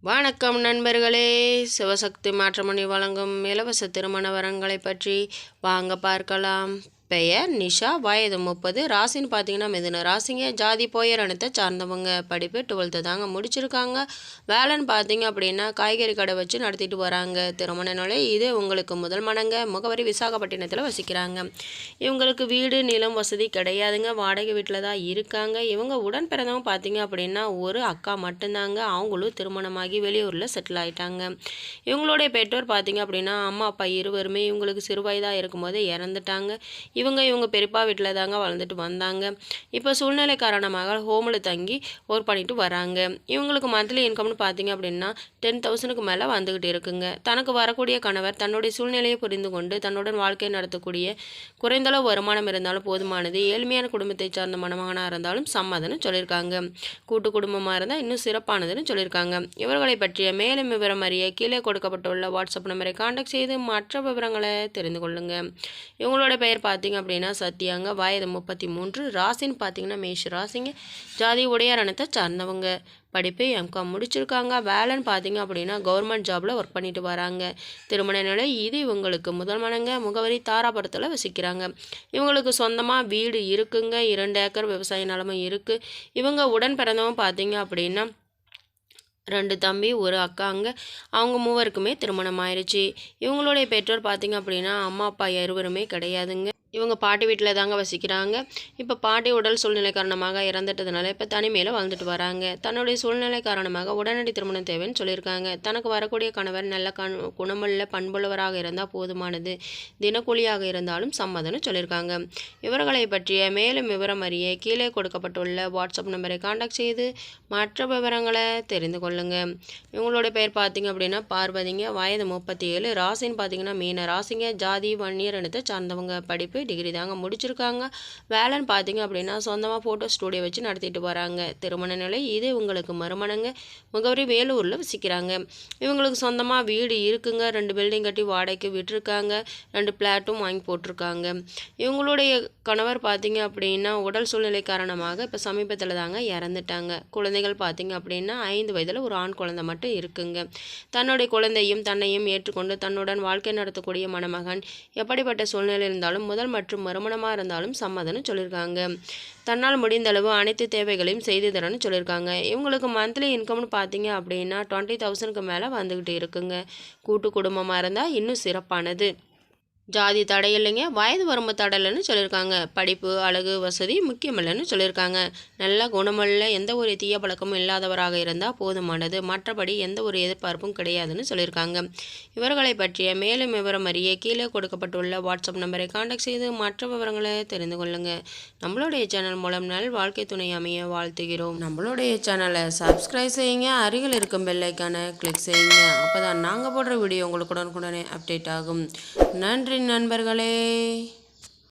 வணக்கம் நண்பர்களே, சிவசக்தி மேட்ரிமோனி வழங்கும் இலவச திருமண வரங்களை பற்றி வாங்க பார்க்கலாம். பெயர் நிஷா, வயது 30, ராசின்னு பார்த்தீங்கன்னா மிதுன ராசிங்க. ஜாதி போயரணத்தை சார்ந்தவங்க. படிப்பு 12th தாங்க முடிச்சிருக்காங்க. வேலைன்னு பார்த்தீங்க அப்படின்னா காய்கறி கடை வச்சு நடத்திட்டு வராங்க. திருமண நிலை இது உங்களுக்கு முதல் மடங்க. முகவரி விசாகப்பட்டினத்தில் வசிக்கிறாங்க. இவங்களுக்கு வீடு நிலம் வசதி கிடையாதுங்க. வாடகை வீட்டில் தான் இருக்காங்க. இவங்க உடன் பிறந்தவங்க பார்த்தீங்க அப்படின்னா ஒரு அக்கா மட்டும்தாங்க. அவங்களும் திருமணமாகி வெளியூரில் செட்டில் ஆகிட்டாங்க. இவங்களுடைய பெற்றோர் பார்த்தீங்க அப்படின்னா அம்மா அப்பா இருவருமே இவங்களுக்கு சிறு வயதாக இருக்கும்போது இறந்துட்டாங்க. இவங்க பெரியப்பா வீட்டில் தாங்க வளர்ந்துட்டு வந்தாங்க. இப்போ சூழ்நிலை காரணமாக ஹோமில் தங்கி ஒர்க் பண்ணிட்டு வராங்க. இவங்களுக்கு மந்த்லி இன்கம்னு பார்த்தீங்க அப்படின்னா 10,000க்கு மேலே வந்துக்கிட்டு இருக்குங்க. தனக்கு வரக்கூடிய கணவர் தன்னுடைய சூழ்நிலையை புரிந்து கொண்டு தன்னுடன் வாழ்க்கை நடத்தக்கூடிய குறைந்தளவு வருமானம் இருந்தாலும் போதுமானது. ஏழ்மையான குடும்பத்தை சார்ந்த மணமகனாக இருந்தாலும் சம்மதம்னு சொல்லியிருக்காங்க. கூட்டு குடும்பமாக இருந்தால் இன்னும் சிறப்பானதுன்னு சொல்லியிருக்காங்க. இவர்களை பற்றிய மேலும் விவரம் அறிய கீழே கொடுக்கப்பட்டுள்ள வாட்ஸ்அப் நம்பரை கான்டாக்ட் செய்து மற்ற விவரங்களை தெரிந்து கொள்ளுங்க. இவங்களோட பெயர் பார்த்தீங்க அப்படின்னா சத்யாங்க. வயது 33, ராசின்னு பார்த்தீங்கன்னா மேஷ ராசிங்க. ஜாதி உடையாரணத்தை சார்ந்தவங்க. படிப்பு எம்காம் முடிச்சிருக்காங்க. வேலைன்னு பார்த்தீங்க அப்படின்னா கவர்மெண்ட் ஜாபில் ஒர்க் பண்ணிட்டு வராங்க. திருமண நிலை இது இவங்களுக்கு முதல் மடங்க. முகவரி தாராபுரத்தில் வசிக்கிறாங்க. இவங்களுக்கு சொந்தமாக வீடு இருக்குங்க. 2 ஏக்கர் விவசாய நிலமும் இருக்குது. இவங்க உடன் பிறந்தவங்க பார்த்தீங்க அப்படின்னா 2 தம்பி 1 அக்காங்க. அவங்க மூவருக்குமே திருமணம் ஆயிடுச்சு. இவங்களுடைய பெற்றோர் பார்த்தீங்க அப்படின்னா அம்மா அப்பா இருவருமே கிடையாதுங்க. இவங்க பாட்டி வீட்டில் தாங்க வசிக்கிறாங்க. இப்போ பாட்டி உடல் சூழ்நிலை காரணமாக இறந்துட்டதுனால இப்போ தனிமையில் வாழ்ந்துட்டு வராங்க. தன்னுடைய சூழ்நிலை காரணமாக உடனடி திருமணம் தேவைன்னு சொல்லியிருக்காங்க. தனக்கு வரக்கூடிய கணவர் நல்ல குணமுள்ள பண்புள்ளவராக இருந்தால் போதுமானது. தினக்கூலியாக இருந்தாலும் சம்மதம்னு சொல்லியிருக்காங்க. இவர்களை பற்றிய மேலும் விவரம் அறிய கீழே கொடுக்கப்பட்டுள்ள வாட்ஸ்அப் நம்பரை கான்டாக்ட் செய்து மற்ற விவரங்களை தெரிந்து கொள்ளுங்க. இவங்களோட பெயர் பார்த்தீங்க அப்படின்னா பார்வதிங்க. வயது 37, ராசின்னு பார்த்தீங்கன்னா மீன ராசிங்க. ஜாதி வன்னியர் இனத்தை சார்ந்தவங்க. படிப்பு டிகிரி தாங்க முடிச்சிருக்காங்க. வேலைன்னு பார்த்தீங்க அப்படின்னா சொந்தமாக ஃபோட்டோ ஸ்டூடியோ வச்சு நடத்திட்டு வராங்க. திருமண நிலை இது உங்களுக்கு மறுமணங்க. முகவரி வேலூரில் வசிக்கிறாங்க. இவங்களுக்கு சொந்தமாக வீடு இருக்குங்க. 2 பில்டிங் கட்டி வாடகைக்கு விட்டுருக்காங்க. 2 பிளாட்டும் வாங்கி போட்டிருக்காங்க. இவங்களுடைய கணவர் பார்த்தீங்க அப்படின்னா உடல் சூழ்நிலை காரணமாக இப்போ சமீபத்தில் தாங்க இறந்துட்டாங்க. குழந்தைகள் பார்த்தீங்க அப்படின்னா 5 வயதில் ஒரு ஆண் குழந்தை மட்டும் இருக்குங்க. தன்னுடைய குழந்தையும் தன்னையும் ஏற்றுக்கொண்டு தன்னுடன் வாழ்க்கை நடத்தக்கூடிய மணமகன் எப்படிப்பட்ட சூழ்நிலை இருந்தாலும் முதல் மற்றும் மறுமணமாக இருந்தாலும் சம்மதம்னு சொல்லியிருக்காங்க. தன்னால் முடிந்தளவு அனைத்து தேவைகளையும் செய்து தரேன்னு சொல்லியிருக்காங்க. இவங்களுக்கு மந்த்லி இன்கம்னு பார்த்தீங்க அப்படின்னா 20,000க்கு மேலே வந்துக்கிட்டு இருக்குங்க. கூட்டு குடும்பமாக இருந்தால் இன்னும் சிறப்பானது. ஜாதி தடை இல்லைங்க. வயது வரம்பு தடை இல்லைன்னு சொல்லியிருக்காங்க. படிப்பு அழகு வசதி முக்கியமில்லைன்னு சொல்லியிருக்காங்க. நல்ல குணமுள்ள எந்த ஒரு தீய பழக்கமும் இல்லாதவராக இருந்தால் போதுமானது. மற்றபடி எந்த ஒரு எதிர்பார்ப்பும் கிடையாதுன்னு சொல்லியிருக்காங்க. இவர்களை பற்றிய மேலும் விவரம் அறிய கீழே கொடுக்கப்பட்டுள்ள வாட்ஸ்அப் நம்பரை கான்டாக்ட் செய்து மற்ற விவரங்களை தெரிந்து கொள்ளுங்க. நம்மளுடைய சேனல் மூலம் நல் வாழ்க்கை துணை அமைய வாழ்த்துகிறோம். நம்மளுடைய சேனலை சப்ஸ்கிரைப் செய்யுங்க. அருகில் இருக்கும் பெல் ஐக்கானை கிளிக் செய்யுங்க. அப்போ தான் நாங்கள் போடுற வீடியோ உங்களுக்கு உடனுக்குடனே அப்டேட் ஆகும். நன்றி நண்பர்களே.